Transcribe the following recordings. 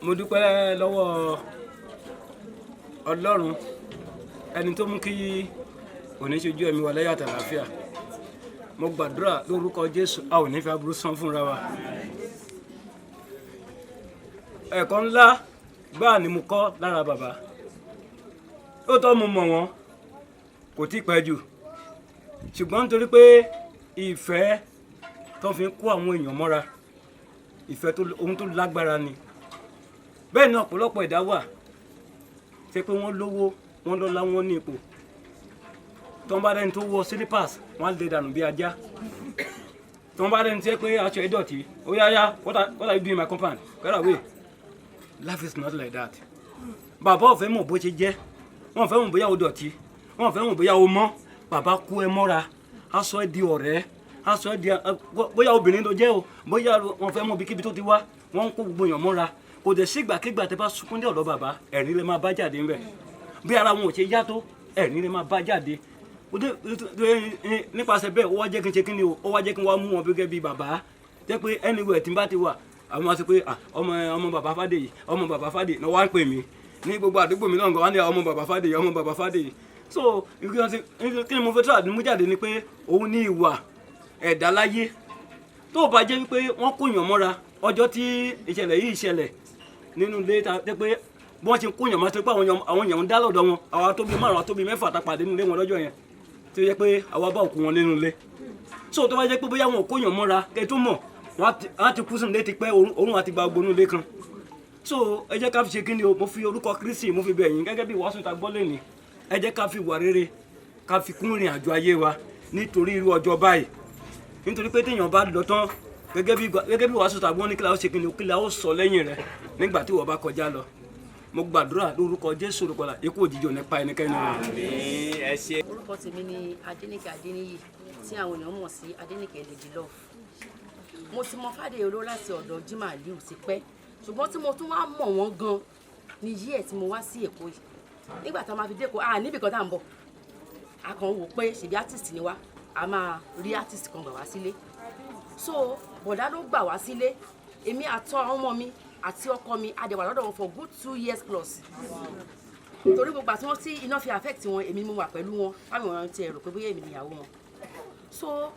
Mo dúpẹ́ lọ́wọ́ Ọlọ́run ẹni tó mú kí òní ṣojú ẹ̀mí wa láyọ̀ àtàlàáfíà. Mo gbàdúrà lórúkọ Jésù a ò ní fi aburú san fúnra wa. Ẹ̀kọ́ ńlá gbáà ni mo kọ́ lára bàbá. Lóòótọ́ mo mọ̀ wọ́n kò tí pẹ́ jù ṣùgbọ́n nítorí pé ìfẹ́ tó fi ń kó àwọn èèyàn mọ́ra ìfẹ́ tó ohun tó lágbára ni. Bẹ́ẹ̀ ni ọ̀pọ̀lọpọ̀ ẹ̀dá wà ṣe pé wọ́n lówó wọ́n lọ́lá wọ́n ní ipò tó ń bá dẹni tó wọ slippers wọ́n á lè dànù bí ajá tó ń bá dẹni tí ẹ pé aṣọ ẹ̀ dọ̀tí ó yá what are you doing in my compound get away. Life is not like that. Bàbá ò fẹ́ mọ̀ bó ṣe jẹ́ wọ́n fẹ́ mọ̀ bóyá o dọ̀tí wọ́n fẹ́ mọ̀ bóyá o mọ́ bàbá kó ẹ mọ́ra aṣọ ẹ di ọ̀rẹ́ aṣọ ẹ di bóyá obìnrin tó jẹ́ o bóyá wọ́n fẹ́ mọ̀ bíkíbi tó ti wá wọ́n ń kó gbogbo èèyàn mọ́ra kò dẹ̀ sígbàkigbà tẹ́ bá sunkún dé ọ̀dọ̀ bàbá ẹ̀rín lè máa bá jáde ńbẹ̀ bí ara wọn ò ṣe yá tó ẹ̀rín lè máa bá jáde nípasẹ̀ bẹ́ẹ̀ ó wá jẹ́ kí n ṣe kí ni o ó wá jẹ́ kí n wá mú wọn gẹ́gẹ́ bí bàbá jẹ́ pé anywhere tí n bá ti wà àwọn máa sọ pé ọmọ bàbá Fadeyi ọmọ bàbá Fadeyi náà wá ń pè mí ní gbogbo àdúgbò mi náà gan wá ní ọmọ bàbá Fadeyi ọmọ bàbá Fadeyi. So kí ni mo fẹ́ tó àdúmú jáde ni pé òun ní ìwà ẹ̀dá láyé tó bá jẹ́ wípé wọ́n kó yàn mọ́ra ọjọ́ tí ìṣẹ̀lẹ̀ yìí ṣẹlẹ̀ nínú ilé tẹ́ pé bí wọ́n ti kó yàn mọ́ra tó pé àwọn èèyàn ń dá lọ́dọ̀ wọn àwa tó bí márùn-ún tó bí mẹ́fà tá pàdé nínú ilé wọn lọ́jọ́ yẹn tó yẹ pé àwa bá òkú wọn nínú ilé. So tó bá jẹ́ pé bóyá wọn kó yàn mọ́ra kẹ́ tó mọ̀ wọ́n á ti kú sínú ilé ti pẹ́ òórùn àti gba gbónú ilé kan. So ẹ jẹ́ ká fi ṣe kí ni o mo fi orúkọ Kristi mo fi bẹ̀ yín gẹ́gẹ́ bí ìwàásù ta gbọ́ lẹ́ni ẹ jẹ́ ká fi wà rere ká fi kún ìrìn àjò ayé wa nítorí irú ọjọ́ báyìí nítorí pé téèyàn bá lọ tán gẹ́gẹ́ bí ìwàásù ta gbọ́ ní kí la ó ṣe kí ni o kí la ó sọ lẹ́yìn rẹ̀ nígbà tí wọ́n bá kọjá lọ. Mo gbàdúrà lórúkọ Jésù olùgbàlà ikú òjijì ò ní pa ẹnikẹ́ni rẹ̀. Orúkọ tèmi ni Adéníkẹ́ Adéníyì tí àwọn èèyàn mọ̀ sí Adéníkẹ́ Lady Love. Mo ti mọ Fadeyi Oloro láti ọ̀dọ̀ Jimoh Aliu ti pẹ́ ṣùgbọ́n tí mo tún wá mọ̀ wọ́n gan ni yíẹ̀ tí mo wá sí Èkó yìí nígbà tá a máa fi dé Èkó níbì kan tá à ń bọ̀ a kàn wò pé ṣèbí artist ni wá a máa rí artist kan gbà wá sílé so bọ̀dá ló gbà wá sílé èmi àtọ́ àwọn ọmọ mi àti ọkọ mi a dẹ̀ wà lọ́dọ̀ wọn for good 2 years plus torí gbogbo àti wọn tí iná fi affect wọn èmi mo wà pẹ̀lú wọn báwo wọn ti rò pé bóyá èmi nìyàwó wọn so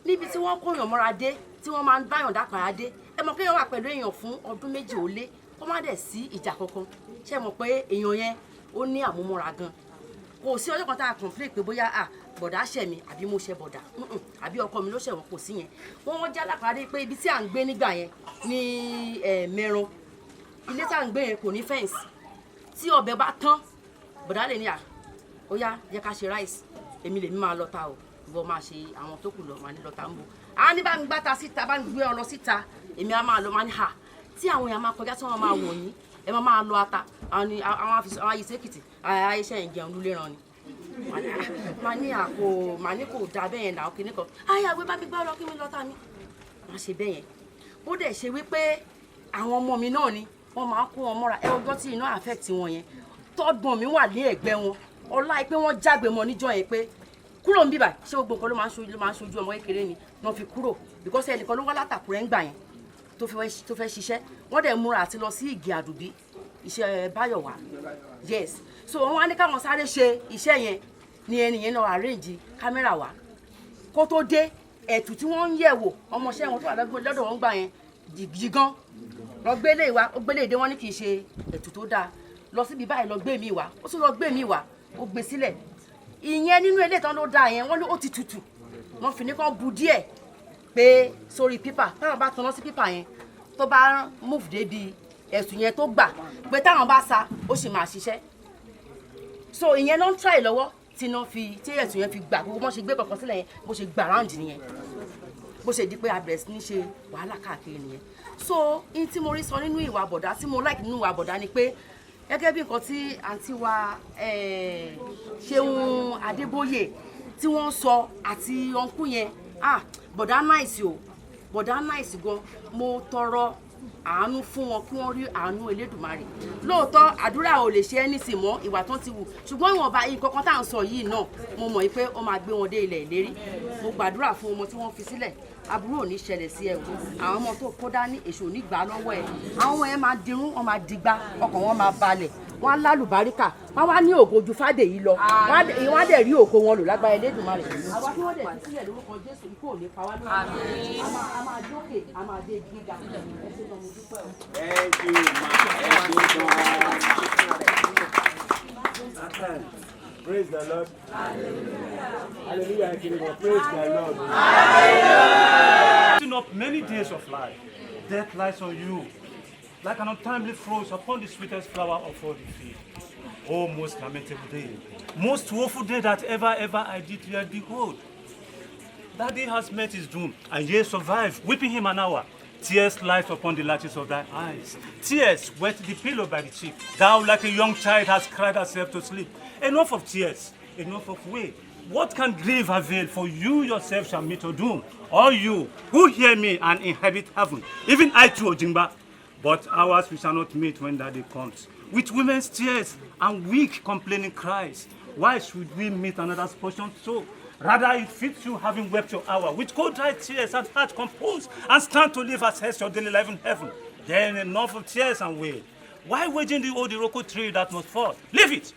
níbi tí wọ́n kó yàn mọ́ra dé tí wọ́n máa ń báyàn dákàrá dé ẹ mọ̀ pé èèyàn wà pẹ̀lú èèyàn fún ọdún méjì ó lé kó má dẹ̀ sí ìjà kankan ṣé mọ̀ pé èèyàn yẹn ó ní àmúmọ́ra gan kò sí ọjọ́ kan tá a complain pé bóyá bọ̀dá ṣẹ̀ mi àbí mo ṣe bọ̀dá àbí ọkọ mi ló ṣẹ̀ wọ́n kò sí yẹn wọ́n já lákàrá dé pé ibi tí à ń gbé nígbà yẹn ní mẹ́ran ilé tá à ń gbé yẹn kò ní fẹ́ǹsì tí ọbẹ̀ bá tán bọ̀dá lè ní ó yá jẹ́ ká ṣe ráìsì èmi lèmi máa lọ ta o ìwọ máa ṣe àwọn tó kù lọ máa ní lọ ta ń bò á ní bá mi gbá ta síta bá mi gbé ọ lọ síta èmi á máa lọ máa ní tí àwọn èèyàn máa kọjá tí wọ́n máa wò yín ẹ máa lọ ata àwọn ayíṣẹ́kìtì ayíṣẹ́ ìjẹun lulẹ̀ ràn ni màá ní kò dá bẹ́ẹ̀ yẹn náà kí ní kan àgbẹ̀ bá mi gbá lọ kí mi lọ́ta mi má ṣe bẹ́ẹ̀ yẹn bó dẹ̀ ṣe wípé àwọn ọmọ mi náà ni wọ́n máa ń kó wọn mọ́ra ẹ ọjọ́ tí iná affect wọn yẹn tọ́gbọ̀n mi wà ní ẹ̀gbẹ́ wọn ọlá pé wọ́n jágbe mọ́ níjọ́ yẹn pé kúrò ń bíbà ṣé gbogbo nǹkan ló máa ń ṣojú ọmọ kékeré ni wọ́n fi kúrò because ẹnìkan ló wá látàkùrẹ́ ń gbà yẹn tó fẹ́ ṣiṣẹ́ wọ́n dẹ̀ múra àti lọ sí Ìgè Àdùbí iṣẹ́ Báyọ̀wá yes so wọ́n á ní káwọn sáré ṣe iṣẹ́ yẹn ni ẹnìyẹn náà arrange kámẹ́rà wá kó tó dé ẹ̀tù tí wọ́n ń yẹ̀ wò ọmọọṣẹ́ wọn tó wà lọ́dọ̀ wọn gbà yẹn jì gan lọ gbélé wa ó gbélé èdè wọn ní kì í ṣe ẹ̀tù tó dáa lọ síbi báyìí lọ gbé mi wá ó tún lọ gbé mi wá ó gbé sílẹ̀ ìyẹn nínú ilé tán ló dáa yẹn wọ́n ló ó ti tutù wọ́n fi ní kán bu díẹ̀ pé sórí pípà táwọn bá tanná sí pípà yẹn tó bá move débi ẹ̀sùn yẹn tó gbà pé táwọn bá sa ó sì máa ṣiṣẹ́ so ìyẹn ló ń try lọ́wọ́ tí ẹ̀sùn yẹn fi gbà gbogbo bọ́n ṣe gbé kankan sílẹ̀ yẹn bó ṣe gbà round nìyẹn bó ṣe di pé a bẹ̀rẹ̀ sí ní ṣe wàhálà káàkiri nìyẹn so in tí mo rí sọ nínú ìwà bọ̀dá tí mo like nínú ìwà bọ̀dá ni pé gẹ́gẹ́ bí nǹkan tí àǹtí wa Ṣeun Adébóyè tí wọ́n sọ àti ọ̀nkú yẹn bọ̀dá nice o bọ̀dá nice gan mo tọrọ àánú fún wọn kí wọ́n rí àánú Elédùmarè. Lóòótọ́ àdúrà ò lè ṣe ẹni sì mọ́ ìwà tán ti wù ṣùgbọ́n ìwọ̀nba nǹkan kan tá à ń sọ yìí náà mo mọ̀ pé ó máa gbé wọn dé ilẹ̀ ìlérí. Mo gbàdúrà fún ọmọ tí wọ́n fi sílẹ̀ aburú ò ní ṣẹlẹ̀ sí ẹ o àwọn ọmọ tó kó dání èṣù ò ní gbà lọ́wọ́ ẹ àwọn ọmọ yẹn máa dirún wọn máa digbá ọkàn wọn máa balẹ̀ wọn á lálùbáríkà wọn wá ní ògo ju Fadeyi lọ wọn á dẹ̀ rí ògo wọn lò lágbára Elédùmarè àwa tí wọ́n dẹ̀ ti sílẹ̀ lórúkọ Jésù kò ní pa wá lórí a máa dókè a máa dé gíga ẹ ṣe lọ́mọ dúpẹ́ o. Thank you, ma. Praise the Lord. Hallelujah. Praise the Lord. Hallelujah. Up many days of life, death lies on you, like an untimely frost upon the sweetest flower of all the field. Oh, most lamentable day, most woeful day that ever I did hear behold. That day has met his doom, and ye survive, weeping him an hour. Tears light upon the lashes of thy eyes. Tears wet the pillow by the cheek. Thou, like a young child, hast cried herself to sleep. Enough of tears, enough of wail. What can grief avail? For you yourself shall meet your doom. All you who hear me and inhabit heaven, even I too, Ojingba. But ours we shall not meet when that day comes. With women's tears and weak complaining cries. Why should we meet another's portion so? Rather, it fits you having wept your hour, with cold dry tears and heart composed, and stand to live as hence your daily life in heaven. Then enough of tears and wail. Why waging the old iroko tree that must fall? Leave it,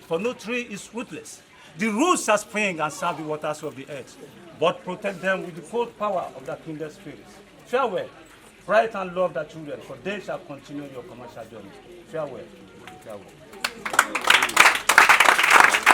for no tree is rootless. The roots shall spring and serve the waters of the earth, but protect them with the cold power of the kindred spirits. Farewell, write and love the children, for they shall continue your commercial journey. Farewell.